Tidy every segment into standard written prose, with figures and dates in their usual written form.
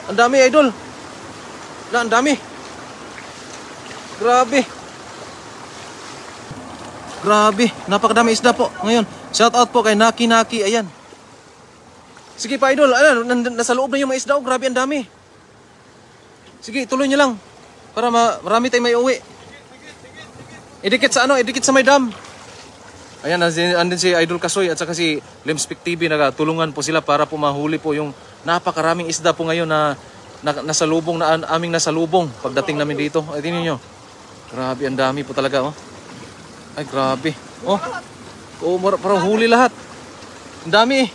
Ang dami, idol. Ang dami. Grabe. Grabe, napakadami isda po ngayon. Shout out po kay Naki Naki. Ayan. Sige pa, idol. Ayan, nasa loob na yung mga isda. Grabe, ang dami. Sige, tuloy nyo lang. Para marami tayong may uwi. Idikit sa idikit sa may dam. Ayan, andin si Idol Kasoy at saka si Limspic TV. Nagtulungan po sila para po mahuli po yung napakaraming isda po ngayon na nasalubong na aming nasalubong pagdating namin dito. Ay, tingnan nyo. Grabe, ang dami po talaga, oh. Ay, grabe. Oh, parang huli lahat. Ang dami, eh.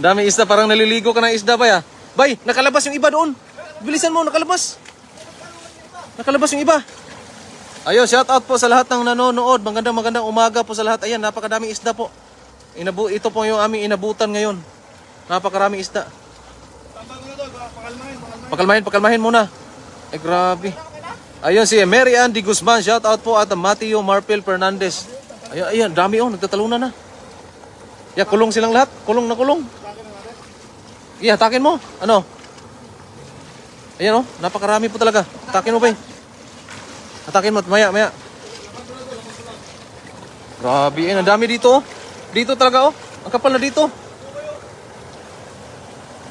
Dami isda, parang naliligo ka ng isda ba ya? Bay, nakalabas yung iba doon. Bilisan mo, nakalabas. Nakalabas yung iba. Ayun, shout out po sa lahat ng nanonood. Magandang umaga po sa lahat. Ayan, napakadaming isda po. Ito po yung aming inabutan ngayon. Napakaraming isda. Pakalmahin muna. Ay, grabe. Ayun, si Mary Ann Di Guzman. Shout out po at Mateo Marpel Fernandez. Ayun, dami, oh. Nagtatalunan na. Kulong silang lahat. Kulong na kulong. Hatakin mo. Ano? Ayan, oh, napakarami po talaga. Hatakin mo, bay. Hatakin mo, maya. Grabe, ang dami dito, oh. Dito talaga, oh. Ang kapal na dito.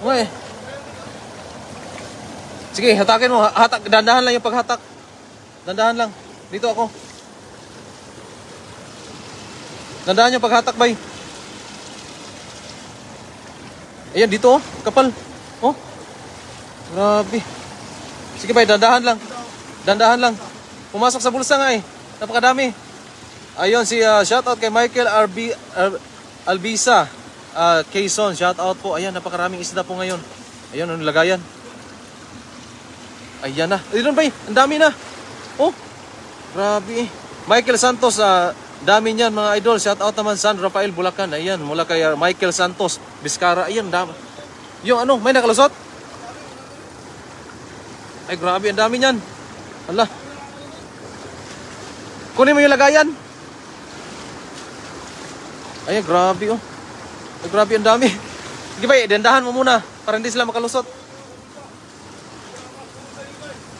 Okay. Sige, hatakin mo. Dandahan lang yung paghatak. Dandahan lang. Dito ako. Dandahan yung paghatak, bay. Ayan, dito, oh. Kapal. Oh. Grabe. Sige, bay, dandahan lang. Dandahan lang. Pumasok sa bulsa nga, eh. Napakadami. Ayun, si shoutout kay Michael Albisa. Quezon, shoutout po. Ayan, napakaraming isda po ngayon. Ayun, ang lagayan. Ayan na. Ayun, bay, ang dami na. Oh, grabe. Michael Santos, dami niyan mga idol. Shoutout naman San Rafael Bulacan. Ayan, mula kay Michael Santos Vizcara. Ayan, dami. Yung may nakalusot? Ay, grabe, ang dami niyan. Hala. Kunin mo yung lagayan. Ay, grabe, oh. Ay, grabe, ang dami. Sige ba, dandahan mo muna para hindi sila makalusot.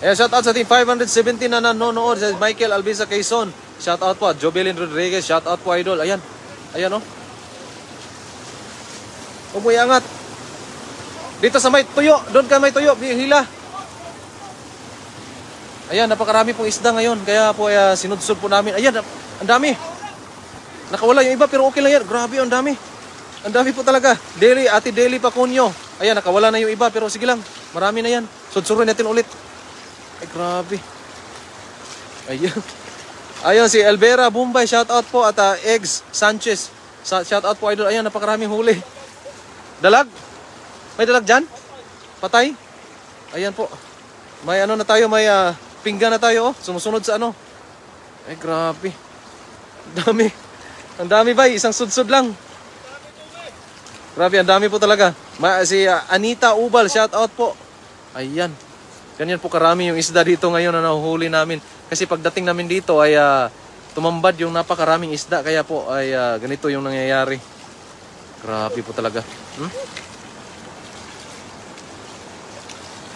Ayan, shout out sa team 517 na nanonood. Sa Michael Albisa Quezon. Shout out po. Jobelin Rodriguez. Shout out po, idol. Ayan. Ayan, oh. Huwag mo iangat. Dito sa may tuyo. Doon ka may tuyo. Hila. Ayan, napakarami pong isda ngayon. Kaya po sinudsud po namin. Ayan, ang dami. Nakawala yung iba pero okay lang yan. Grabe, ang dami. Ang dami po talaga. Ate Deli Pacunyo. Ayan, nakawala na yung iba pero sige lang. Marami na yan. Sudsurin natin ulit. Ay, grabe. Ayan. Ayan, si Elvera Bumbay. Shout out po. At Eggs Sanchez. Shout out po, idol. Ayan, napakaraming huli. Dalag? May dalag dyan? Patay? Ayan po. May na tayo. May pinggan na tayo, oh. Sumusunod sa ano. Ay, grabe. Dami. Ang dami, bay. Isang sudsud lang. Grabe, ang dami po talaga. Si Anita Ubal, shout out po. Ayan. Ganyan po karami yung isda dito ngayon na nahuhuli namin. Kasi pagdating namin dito ay tumambad yung napakaraming isda. Kaya po ay ganito yung nangyayari. Grabe po talaga.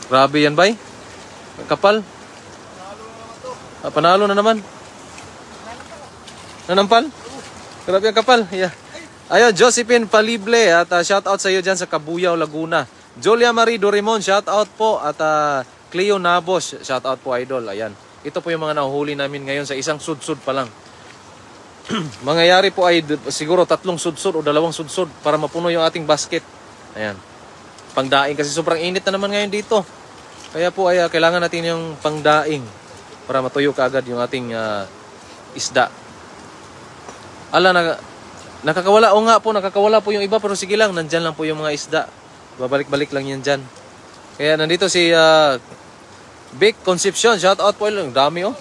Grabe yan, bay. Kapal. Panalo na naman. Nanampal? Grabe ang kapal. Yeah. Ayun, Josephine Palible. At shout out sa iyo dyan sa Cabuyao, Laguna. Julia Marie Dorimon, shout out po. At Cleo Nabos, shout out po, idol. Ayan. Ito po yung mga nahuhuli namin ngayon sa isang sudsud pa lang. Mangyayari po ay siguro 3 sudsud o 2 sudsud para mapuno yung ating basket. Ayan. Pangdaing kasi sobrang init na naman ngayon dito. Kaya po ay kailangan natin yung pangdaing para matuyo kaagad yung ating isda. Nakakawala. O nga po, nakakawala po yung iba pero sige lang, nandyan lang po yung mga isda. Babalik-balik lang yan dyan. Kaya nandito si Vic Concepcion. Shout out po. Ang dami, oh.